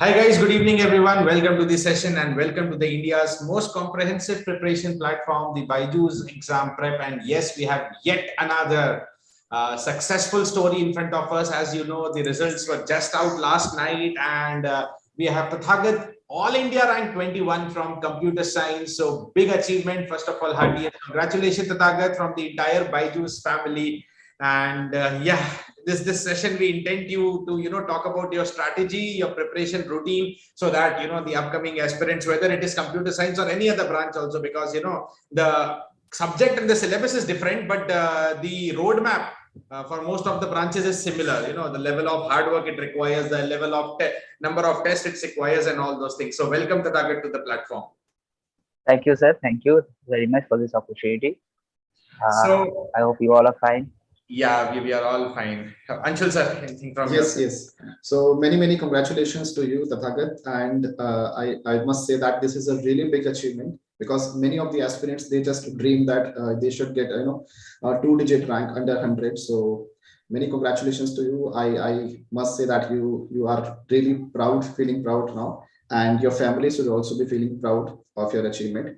Hi guys, good evening everyone. Welcome to this session and welcome to the India's most comprehensive preparation platform, the BYJU'S Exam Prep. And yes, we have yet another successful story in front of us. As you know, the results were just out last night and we have Tathagata All India rank 21 from computer science. So big achievement. First of all, hearty congratulations Tathagata from the entire BYJU'S family. And yeah, this session we intend you to talk about your strategy, your preparation routine, so that the upcoming aspirants, whether it is computer science or any other branch also, because the subject and the syllabus is different, but the roadmap for most of the branches is similar. The level of hard work it requires, the level of number of tests it requires, and all those things. So welcome Tathagata to the platform. Thank you, sir. Thank you very much for this opportunity. So I hope you all are fine. Yeah, we are all fine. Anshul sir, anything from Yes, yes. So many congratulations to you, Tathagat. And I must say that this is a really big achievement, because many of the aspirants, they just dream that they should get a two-digit rank under 100. So many congratulations to you. I must say that you are really proud, feeling proud now, and your family should also be feeling proud of your achievement.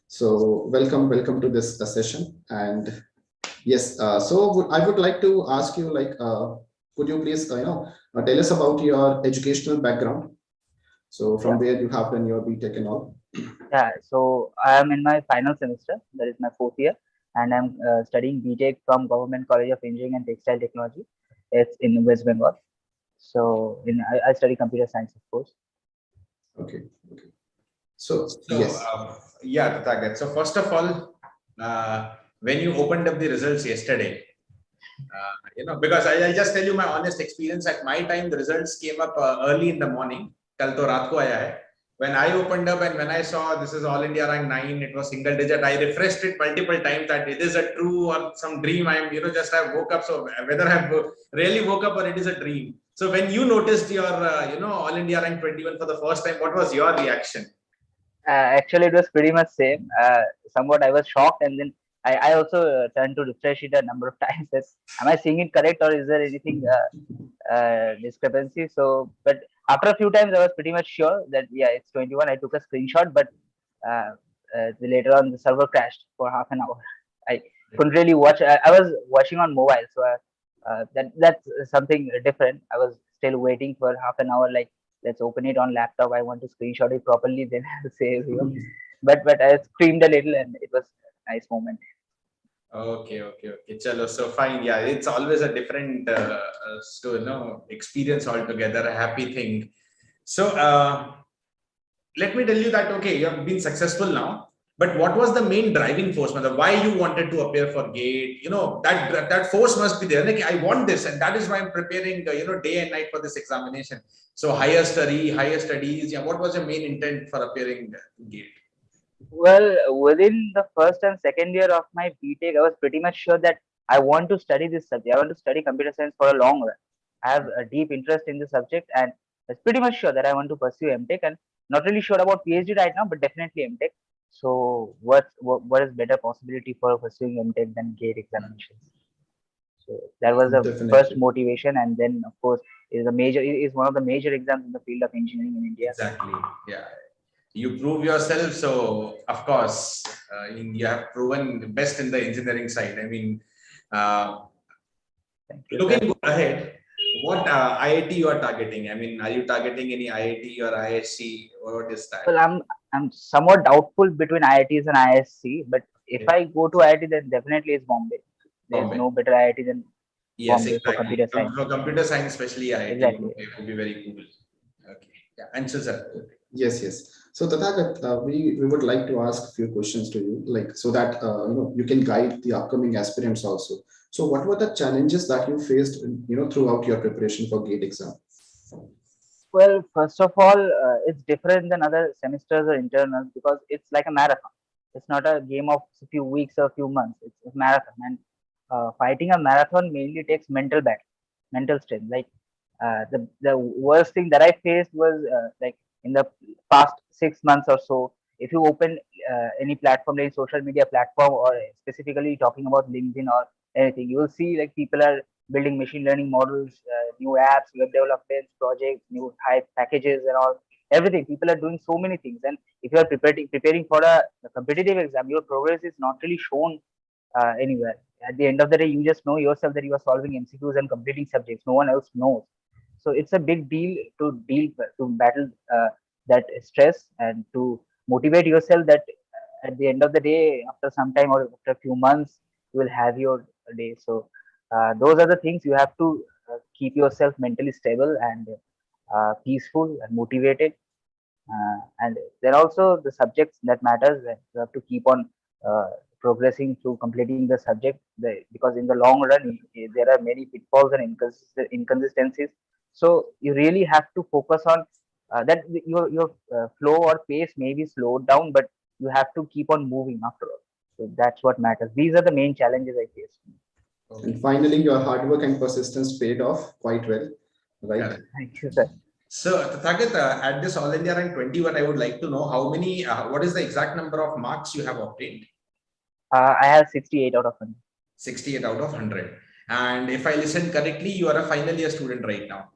So welcome to this session. And yes, so I would like to ask you, like, could you please, tell us about your educational background? So from where you have done your BTech and all. Yeah, so I am in my final semester, that is my fourth year, and I'm studying BTech from Government College of Engineering and Textile Technology. It's in West Bengal. So I study computer science, of course. Okay. So yes. Yeah, Tathagata. So first of all, when you opened up the results yesterday, because I just tell you my honest experience. At my time, the results came up early in the morning. Kal to raat ko aaya hai. When I opened up and when I saw this is All India rank 9, it was single digit. I refreshed it multiple times that it is a true or some dream. I woke up. So whether I really woke up or it is a dream. So when you noticed your, All India rank 21 for the first time, what was your reaction? Actually, it was pretty much same. Somewhat I was shocked, and then I also turned to refresh it a number of times. That, am I seeing it correct, or is there anything discrepancy? So, but after a few times, I was pretty much sure that yeah, it's 21. I took a screenshot, but later on the server crashed for half an hour. I couldn't really watch. I was watching on mobile, so that's something different. I was still waiting for half an hour, like let's open it on laptop. I want to screenshot it properly, then I'll save you. But I screamed a little, and it was a nice moment. Okay. Chalo, so fine. Yeah, it's always a different experience altogether, a happy thing. So let me tell you that, okay, you have been successful now, but what was the main driving force? Why you wanted to appear for GATE? That force must be there. Like, I want this, and that is why I'm preparing, day and night for this examination. So higher studies. Yeah, what was your main intent for appearing GATE? Well, within the first and second year of my BTech, I was pretty much sure that I want to study this subject. I want to study computer science for a long run. I have a deep interest in the subject, and I was pretty much sure that I want to pursue MTech. And not really sure about PhD right now, but definitely MTech. So, what is better possibility for pursuing MTech than GATE examinations? So that was the first Definitely. motivation, and then of course is one of the major exams in the field of engineering in India. Exactly. Yeah. You prove yourself. So, of course, you have proven best in the engineering side. I mean, looking ahead, what IIT you are targeting? I mean, are you targeting any IIT or ISC, or what is that? Well, I'm somewhat doubtful between IITs and ISC, but if I go to IIT, then definitely it's Bombay. There's no better IIT than Bombay for computer science. For computer science, especially IIT, exactly. It would be very cool. Okay. Yeah. Answer, sir. Yes. So Tathagat, we would like to ask a few questions to you, like, so that you can guide the upcoming aspirants also. So what were the challenges that you faced, throughout your preparation for GATE exam? Well, first of all, it's different than other semesters or internals because it's like a marathon. It's not a game of a few weeks or a few months. It's a marathon, and fighting a marathon mainly takes mental battle, mental strength. Like the worst thing that I faced was like in the past 6 months or so. If you open any platform, any social media platform, or specifically talking about LinkedIn or anything, you will see like people are building machine learning models, new apps, web development projects, new hype packages and all. Everything. People are doing so many things. And if you are preparing for a competitive exam, your progress is not really shown anywhere. At the end of the day, you just know yourself that you are solving MCQs and completing subjects. No one else knows. So it's a big deal to battle that stress and to motivate yourself that at the end of the day, after some time or after a few months, you will have your day. So those are the things you have to keep yourself mentally stable and peaceful and motivated. And there are also the subjects that matters that you have to keep on progressing through completing the subject because in the long run there are many pitfalls and inconsistencies. So you really have to focus on that your flow or pace may be slowed down, but you have to keep on moving after all. So that's what matters. These are the main challenges I face. And finally, your hard work and persistence paid off quite well, right? Correct. Thank you, sir. So, Tathagata, at this All India rank 21, I would like to know how many, what is the exact number of marks you have obtained? I have 68 out of 100. 68 out of 100. And if I listened correctly, you are a final year student right now.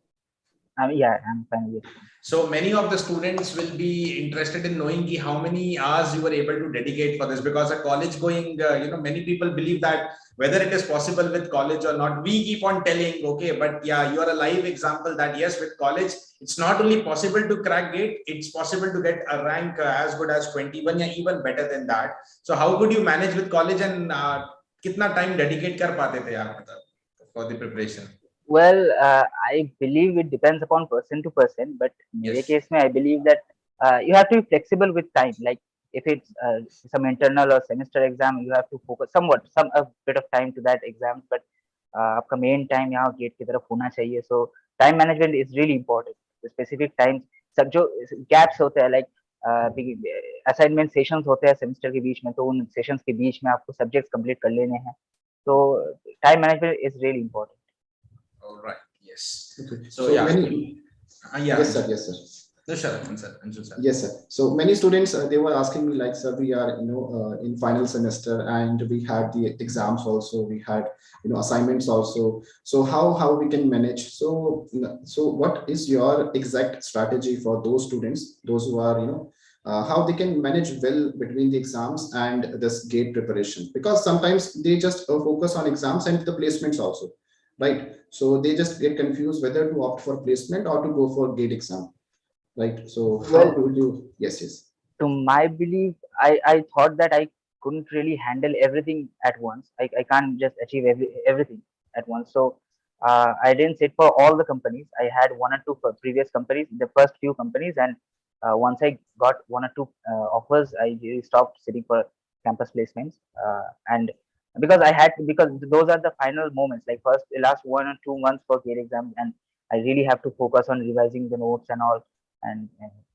Yeah, I'm finally. So many of the students will be interested in knowing how many hours you were able to dedicate for this, because a college going, many people believe that whether it is possible with college or not, we keep on telling, okay, but yeah, you are a live example that yes, with college, it's not only possible to crack GATE, it's possible to get a rank as good as 21, or even better than that. So how could you manage with college and kitna time dedicate kar pate the aap for the preparation? Well, I believe it depends upon person to person, but in my Yes. case, I believe that you have to be flexible with time. Like if it's some internal or semester exam, you have to focus some a bit of time to that exam. But आपका main time यहाँ gate की तरफ होना चाहिए. So time management is really important. The specific times, सब जो gaps होते हैं, like assignment sessions होते हैं semester के बीच में, तो उन sessions के बीच में आपको subjects complete कर लेने हैं. So time management is really important. All right. Yes. Okay. So yeah. Yeah. Yes, sir. Yes, sir. No, sure. Answer, sir. Yes, sir. So many students they were asking me like, sir, we are in final semester and we had the exams also, we had assignments also. So how we can manage? So what is your exact strategy for those students, those who are how they can manage well between the exams and this GATE preparation? Because sometimes they just focus on exams and the placements also, right? So they just get confused whether to opt for placement or to go for GATE exam, right? So how would you? Yes. To my belief, I thought that I couldn't really handle everything at once. I can't just achieve everything at once. So I didn't sit for all the companies. I had one or two previous companies, the first few companies, and once I got one or two offers, I really stopped sitting for campus placements. And because because those are the final moments, like first the last 1 or 2 months for GATE exams, and I really have to focus on revising the notes and all, and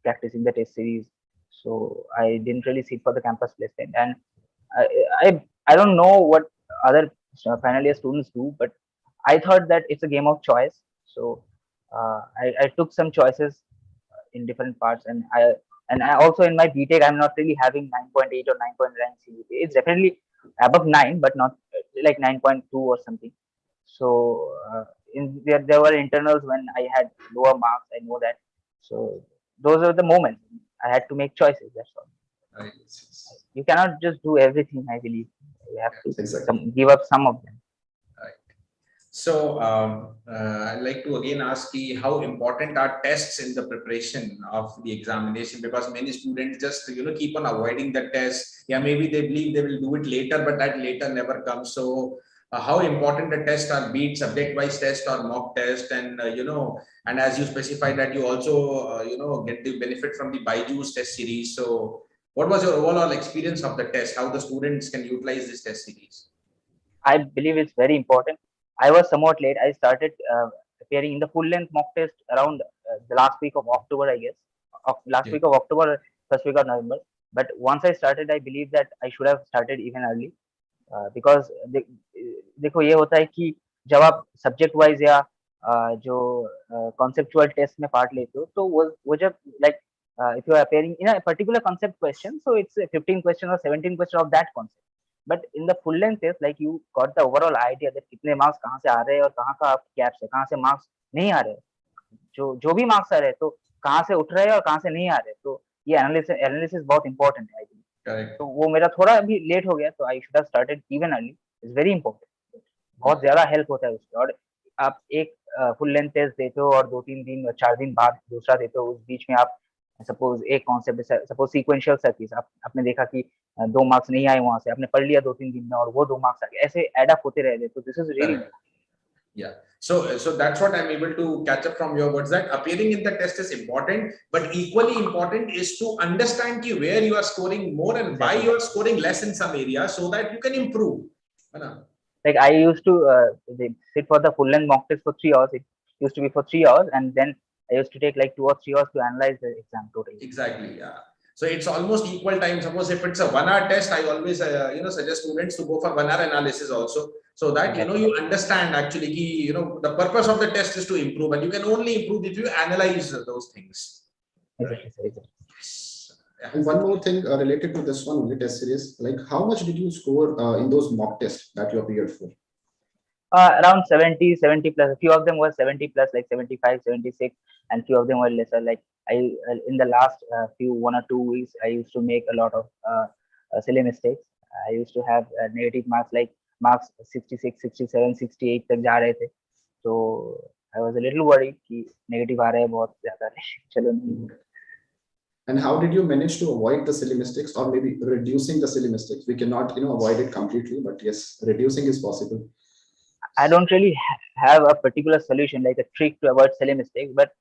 practicing the test series. So I didn't really sit for the campus placement, and I I don't know what other final year students do, but I thought that it's a game of choice. So I took some choices in different parts, and I also in my BTech I'm not really having 9.8 or 9.9 CGPA. It's definitely above 9, but not like 9.2 or something. So there were internals when I had lower marks. I know that. So those are the moments I had to make choices. That's all. Right. You cannot just do everything. I believe you have to give up some of them. Right. So I'd like to again ask you, how important are tests in the preparation of the examination? Because many students just keep on avoiding the test. Yeah, maybe they believe they will do it later, but that later never comes. So how important the tests are, be it subject-wise test or mock test, and and as you specified that you also get the benefit from the BYJU'S test series. So what was your overall experience of the test? How the students can utilize this test series? I believe it's very important. I was somewhat late. I started appearing in the full-length mock test around the last week of October, I guess. Last week of October, first week of November. But once I started, I believe that I should have started even early. Because देखो ये होता है कि जब आप subject wise या जो conceptual test में पार्ट लेते हो तो वो जब like if you are appearing in a particular concept question so it's 15 question और 17 question of that concept but in the full length test like you got the overall idea that कितने marks कहाँ से आ रहे हैं और कहाँ का gaps है, कहाँ से मार्क्स नहीं आ रहे, जो भी मार्क्स आ रहे हैं तो कहाँ से उठ रहे हैं और कहाँ से नहीं आ रहे, तो ये एनालिसिस बहुत इंपॉर्टेंट है आई थिंक। करेक्ट। तो वो मेरा थोड़ा अभी लेट हो गया, तो I should have started even early, is very important, बहुत ज्यादा हेल्प होता है उससे। और आप एक फुल लेंथ टेस्ट देते हो और 2-3 दिन और 4 दिन बाद दूसरा देते हो, उस बीच में आप सपोज एक कॉन्सेप्ट, सपोज सीक्वेंशियल सर्किट, आपने देखा कि 2 मार्क्स नहीं आए, वहां से आपने पढ़ लिया 2-3 दिन में और वो 2 मार्क्स आ गए, ऐसे एड अप होते रह गए, तो this is really Yeah. So that's what I'm able to catch up from your words, that appearing in the test is important, but equally important is to understand where you are scoring more and why you are scoring less in some areas so that you can improve. like I used to sit for the full length mock test for 3 hours. It used to be for 3 hours, and then I used to take like 2 or 3 hours to analyze the exam totally. Exactly. Yeah. So it's almost equal time. Suppose if it's a 1 hour test, I always suggest students to go for 1 hour analysis also, so that you understand actually the purpose of the test is to improve, and you can only improve if you analyze those things. Exactly, sir, exactly. Yeah. And one more thing related to this one only test series, like how much did you score in those mock tests that you appeared for? Around 70 plus. A few of them were 70 plus, like 75, 76, and few of them were lesser. Like I, in the last few 1 or 2 weeks, I used to make a lot of silly mistakes. I used to have negative marks, like marks 66, 67, 68 तक जा रहे थे. So I was a little worried कि negative आ रहे हैं बहुत ज़्यादा. चलो नहीं. And how did you manage to avoid the silly mistakes, or maybe reducing the silly mistakes? We cannot, avoid it completely, but yes, reducing is possible. I don't really have a particular solution, like a trick to avoid silly mistakes, but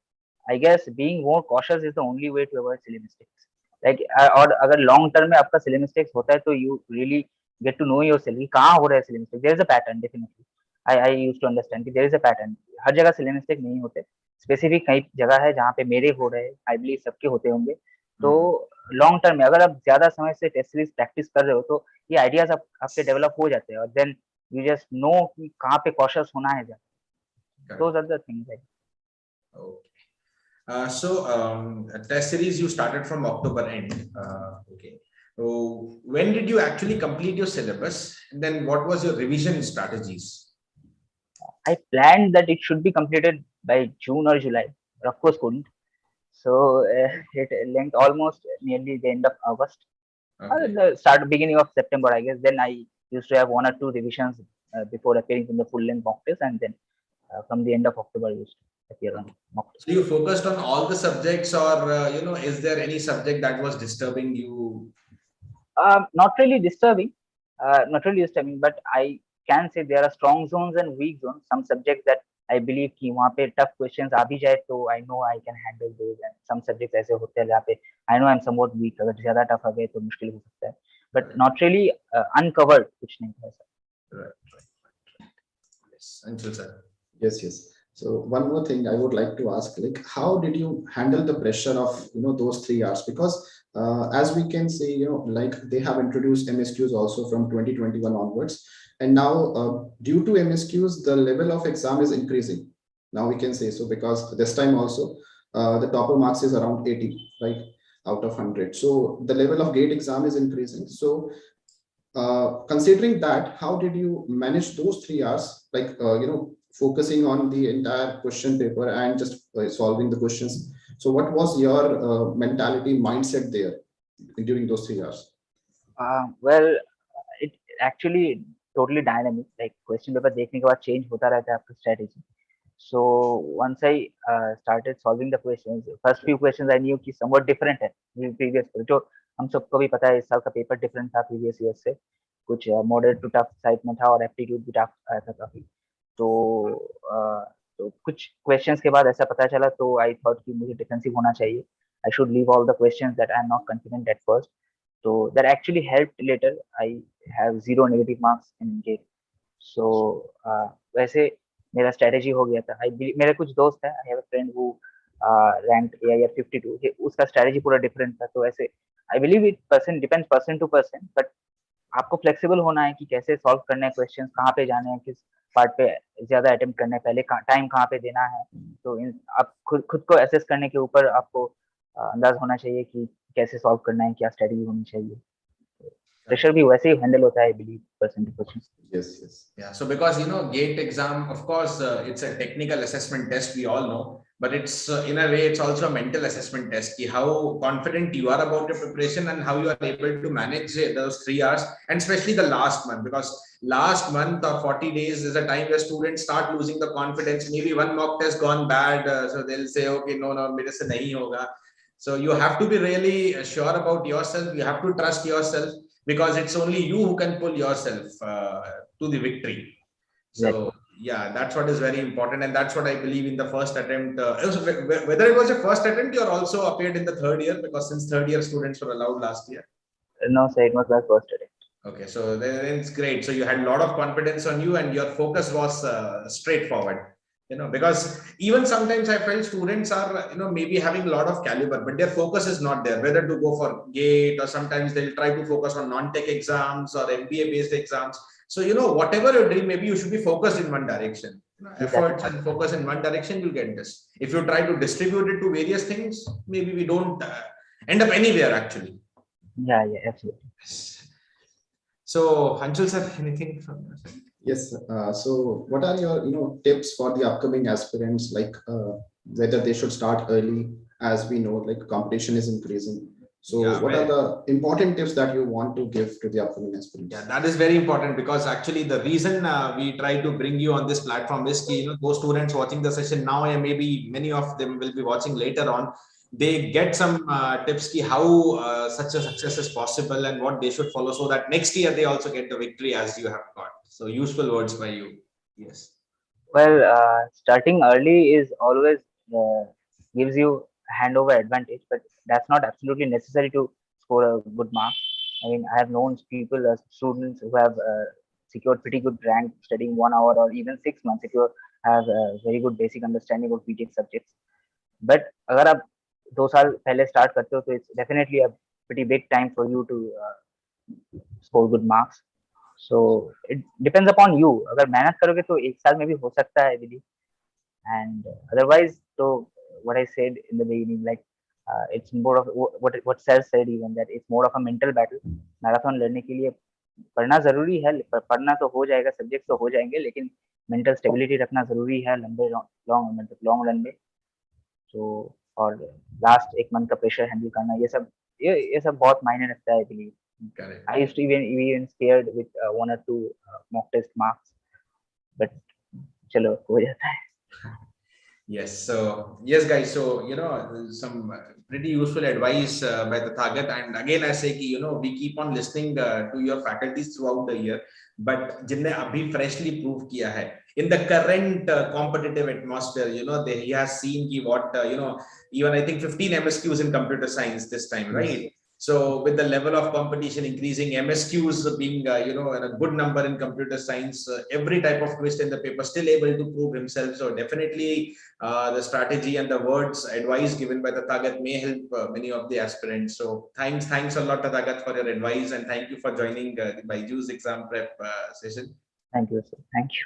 I guess being more cautious is the only way to avoid silly mistakes. Like और अगर long term में आपका silly mistakes होता है, तो you really get to know yourself कि कहाँ हो रहा है silly mistake. There is a pattern definitely. I used to understand कि there is a pattern. हर जगह silly mistake नहीं होते. Specific कई जगह है जहाँ पे मेरे हो रहे हैं. I believe सबके होते होंगे. तो long term में अगर आप ज्यादा समय से test series practice कर रहे हो, तो ये ideas आपके develop हो जाते हैं, और then you just know कि कहाँ पे cautious होना है ज्यादा. Those are the things. Okay. So test series you started from October end. Okay. So when did you actually complete your syllabus? And then what was your revision strategies? I planned that it should be completed by June or July, but of course couldn't. So it length almost nearly the end of August, or the beginning of September, I guess. Then I used to have 1 or 2 revisions before appearing in the full length mock test, and then from the end of October I used to appear on mock test. So you focused on all the subjects, or is there any subject that was disturbing you? Not really disturbing, but I can say there are strong zones and weak zones. Some subjects that I believe कि वहाँ पे tough questions आ भी जाए, तो I know I can handle those, and some subjects ऐसे होते हैं जहाँ पे I know I'm somewhat weak. अगर ज़्यादा tough आ गए तो मुश्किल हो सकता है, but not really uncovered, कुछ नहीं है ऐसा. Right. Yes, Anshul sir. Yes. So one more thing I would like to ask, like, how did you handle the pressure of, those 3 hours? Because as we can see, like they have introduced MSQs also from 2021 onwards. And now due to MSQs, the level of exam is increasing. Now we can say so, because this time also the topper marks is around 80, right, out of 100. So the level of GATE exam is increasing. So considering that, how did you manage those 3 hours, like, focusing on the entire question paper and just solving the questions? So what was your mentality, mindset there during those 3 hours? Well, it actually totally dynamic. Like question paper देखने के बाद change होता रहता है आपका strategy. So once I started solving the questions, first few questions I knew कि somewhat different है previous, जो हम सबको भी पता है इस साल का पेपर different था previous year से, कुछ moderate to tough side में था और aptitude भी tough आया था काफी. तो कुछ questions के बाद ऐसा पता चला, तो I thought कि मुझे defensive होना चाहिए. I should leave all the questions that I am not confident at first. So that actually helped later. I have 0 negative marks in GATE. So वैसे मेरा strategy हो गया था. मेरे कुछ दोस्त हैं. I have a friend who ranked AIR 52. उसका strategy पूरा different था. तो ऐसे I believe it depends person to person. But आपको flexible होना है कि कैसे solve करने हैं questions, कहाँ पे जाने हैं, किस part पे ज़्यादा attempt करना है, पहले time कहाँ पे देना है. तो आप खुद को assess करने के ऊपर आपको अंदाज होना चाहिए कि कैसे solve करना है, क्या strategy होनी चाहिए. प्रेशर भी वैसे ही हैंडल होता है, I believe, percent to percent. Yes, yes. Yeah, so because GATE exam, of course, it's a technical assessment test, we all know, but it's in a way it's also a mental assessment test. How confident you are about your preparation and how you are able to manage those 3 hours, and especially the last month, because last month or 40 days is a time where students start losing the confidence. Maybe one mock test gone bad, so they'll say, okay, no, mere se nahi hoga. So you have to be really sure about yourself. You have to trust yourself, because it's only you who can pull yourself to the victory. So yeah, that's what is very important, and that's what I believe in the first attempt. Whether it was your first attempt or also appeared in the third year, because since third year students were allowed last year. No, sir, it was my first attempt. Okay, so then it's great. So you had a lot of confidence on you, and your focus was straightforward. Because even sometimes I felt students are maybe having a lot of caliber, but their focus is not there, whether to go for GATE, or sometimes they'll try to focus on non-tech exams or MBA based exams. So whatever you're doing, maybe you should be focused in one direction. Efforts and focus in one direction, you'll get this. If you try to distribute it to various things, maybe we don't end up anywhere actually. Yeah, absolutely. So Anshul sir, anything from your side? Yes. So what are your tips for the upcoming aspirants, like whether they should start early, as we know like competition is increasing? So what are the important tips that you want to give to the upcoming aspirants? Yeah, that is very important, because actually the reason we try to bring you on this platform is those students watching the session now, and maybe many of them will be watching later on, they get some tips how such a success is possible and what they should follow, so that next year they also get the victory as you have got. So useful words by you. Yes. Well, starting early is always gives you handover advantage, but that's not absolutely necessary to score a good mark. I mean, I have known people, students who have secured pretty good rank studying 1 hour or even 6 months if you have a very good basic understanding of BTech subjects. But अगर आप 2 साल पहले start करते हो, तो it's definitely a pretty big time for you to score good marks. So it depends upon you. अगर मेहनत करोगे तो 1 साल में भी हो सकता है, I believe. And otherwise, so what I said in the beginning, like it's more of what Sir said even, that it's more of a mental battle. Marathon लड़ने के लिए पढ़ना जरूरी है, पढ़ना तो हो जाएगा, सब्जेक्ट तो हो जाएंगे, लेकिन मेंटल स्टेबिलिटी रखना जरूरी है लंबे लॉन्ग रन में. तो और लास्ट 1 मंथ का प्रेशर हैंडल करना, ये सब बहुत मायने रखता है, I believe. Correct. I used to even scared with 1 or 2 mock test marks, but चलो हो जाता है. Yes. So yes, guys. So some pretty useful advice by Tathagat. And again, I say we keep on listening to your faculties throughout the year. But जिनने अभी freshly prove किया है in the current competitive atmosphere, he has seen what even I think 15 MSQs in computer science this time, right? So with the level of competition increasing, MSQs being a good number in computer science, every type of twist in the paper, still able to prove himself. So definitely the strategy and the words advice given by Tathagat may help many of the aspirants. So thanks a lot, Tathagat, for your advice, and thank you for joining the BYJU'S Exam Prep session. Thank you, sir. Thank you.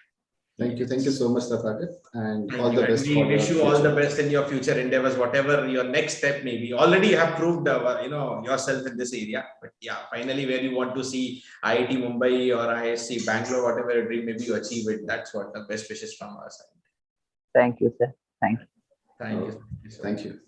Thank you so much, Tathagata, and Thank all you. the best. We wish you all the best in your future endeavors, whatever your next step may be. Already you have proved yourself in this area, but yeah, finally where you want to see IIT Mumbai or ISC Bangalore, whatever your dream, maybe you achieve it. That's what the best wishes from our side. Thank you, sir. Thank you. Thank you. Thank you.